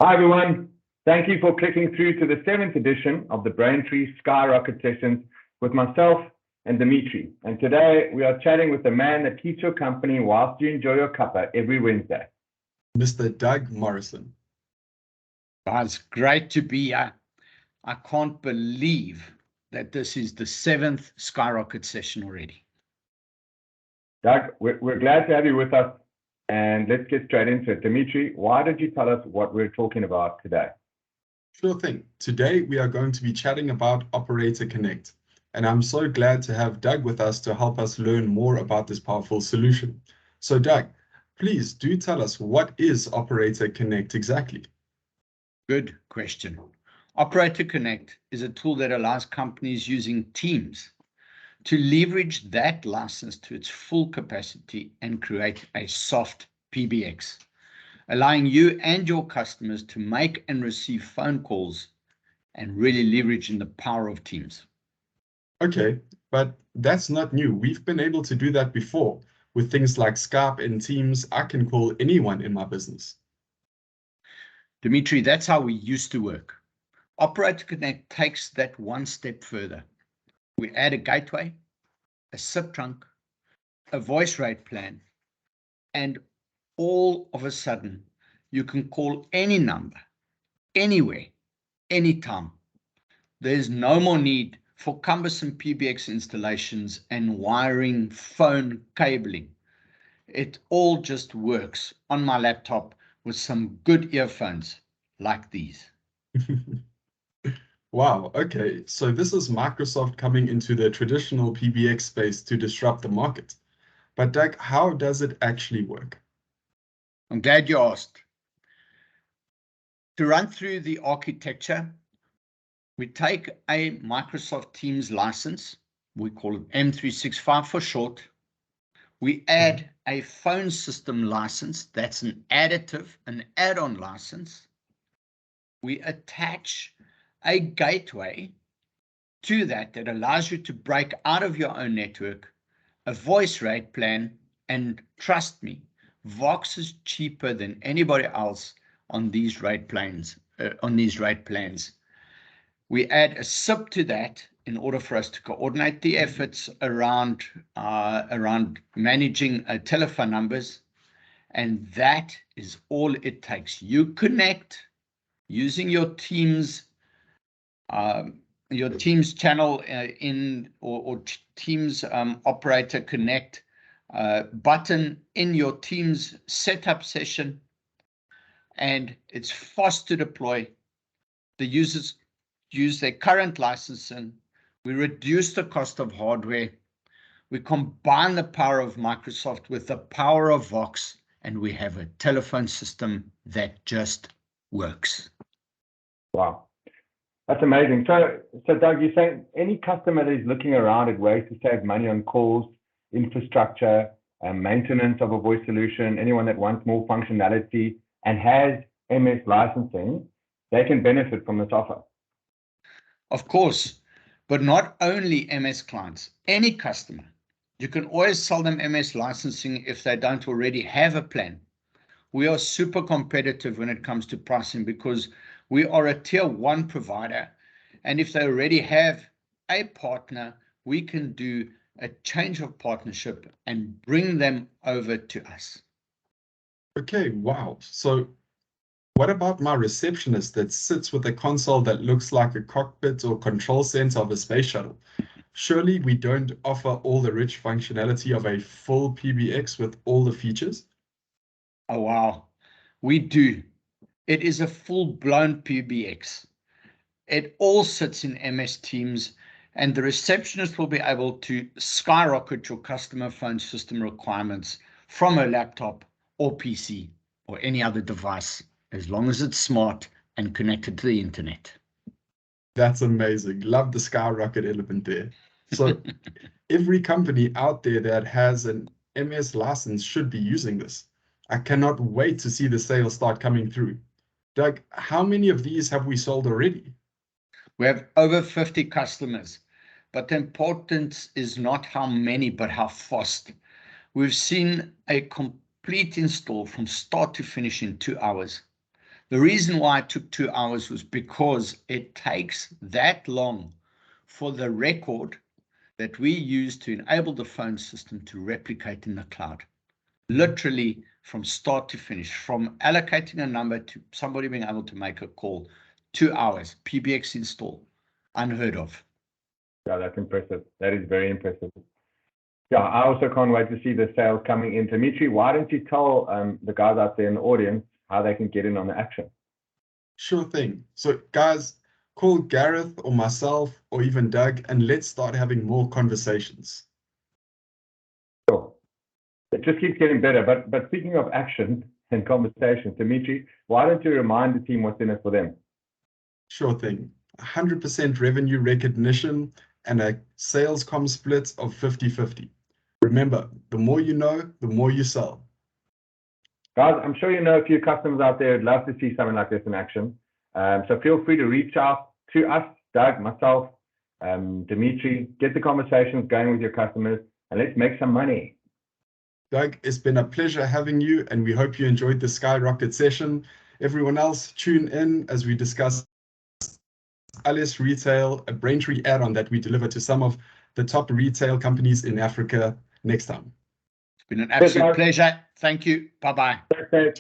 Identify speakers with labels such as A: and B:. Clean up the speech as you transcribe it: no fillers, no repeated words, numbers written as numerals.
A: Hi, everyone. Thank you for clicking through to the 7th edition of the Braintree SkyRocket sessions with myself and Dimitri. And today we are chatting with the man that keeps your company whilst you enjoy your cuppa every Wednesday.
B: Mr. Doug Morrison.
C: It's great to be here. I can't believe that this is the 7th SkyRocket session already.
A: Doug, we're glad to have you with us. And let's get straight into it. Dimitri, why don't you tell us what we're talking about today?
B: Sure thing. Today we are going to be chatting about Operator Connect. And I'm so glad to have Doug with us to help us learn more about this powerful solution. So Doug, please do tell us, what is Operator Connect exactly?
C: Good question. Operator Connect is a tool that allows companies using Teams to leverage that license to its full capacity and create a soft PBX, allowing you and your customers to make and receive phone calls and really leveraging the power of Teams.
B: Okay, but that's not new. We've been able to do that before. With things like Skype and Teams, I can call anyone in my business.
C: Dimitri, that's how we used to work. Operator Connect takes that one step further. We add a gateway, a SIP trunk, a voice rate plan, and all of a sudden you can call any number, anywhere, anytime. There's no more need for cumbersome PBX installations and wiring phone cabling. It all just works on my laptop with some good earphones like these.
B: Wow, okay, so this is Microsoft coming into the traditional PBX space to disrupt the market. But Doug, how does it actually work?
C: I'm glad you asked. To run through the architecture, we take a Microsoft Teams license, we call it M365 for short. We add a phone system license, that's an add-on license. We attach a gateway to that allows you to break out of your own network, a voice rate plan, and trust me, Vox is cheaper than anybody else on these rate plans. We add a SIP to that in order for us to coordinate the efforts around managing telephone numbers, and that is all it takes. You connect using your Teams channel or Teams Operator Connect button in your Teams setup session, and it's fast to deploy. The users use their current licensing. We reduce the cost of hardware. We combine the power of Microsoft with the power of Vox, and we have a telephone system that just works.
A: Wow, that's amazing. So Doug, you're saying any customer that is looking around at ways to save money on calls, infrastructure, maintenance of a voice solution, anyone that wants more functionality and has MS licensing, they can benefit from this offer.
C: Of course, but not only MS clients, any customer. You can always sell them MS licensing if they don't already have a plan. We are super competitive when it comes to pricing because we are a tier 1 provider. And if they already have a partner, we can do a change of partnership and bring them over to us.
B: Okay, wow. So what about my receptionist that sits with a console that looks like a cockpit or control center of a space shuttle? Surely we don't offer all the rich functionality of a full PBX with all the features?
C: Oh, wow. We do. It is a full-blown PBX. It all sits in MS Teams, and the receptionist will be able to skyrocket your customer phone system requirements from a laptop or PC or any other device, as long as it's smart and connected to the internet.
B: That's amazing. Love the SkyRocket element there. So every company out there that has an MS license should be using this. I cannot wait to see the sales start coming through. Doug, how many of these have we sold already?
C: We have over 50 customers, but the importance is not how many, but how fast. We've seen a complete install from start to finish in 2 hours. The reason why it took 2 hours was because it takes that long for the record that we use to enable the phone system to replicate in the cloud. Literally from start to finish, from allocating a number to somebody being able to make a call, 2 hours, PBX install, unheard of.
A: Yeah, that's impressive. That is very impressive. Yeah, I also can't wait to see the sales coming in. Dimitri, why don't you tell the guys out there in the audience how they can get in on the action?
B: Sure thing. So guys, call Gareth or myself or even Doug, and let's start having more conversations.
A: Sure. It just keeps getting better. But speaking of action and conversations, Dimitri, why don't you remind the team what's in it for them?
B: Sure thing. 100% revenue recognition and a sales comm split of 50-50. Remember, the more you know, the more you sell.
A: Guys, I'm sure you know a few customers out there who'd love to see something like this in action. So feel free to reach out to us, Doug, myself, Dimitri, get the conversations going with your customers, and let's make some money.
B: Doug, it's been a pleasure having you, and we hope you enjoyed the SkyRocket session. Everyone else, tune in as we discuss LS Retail, a Braintree add-on that we deliver to some of the top retail companies in Africa next time.
C: It's been an absolute pleasure. Thank you. Bye-bye.
A: Okay.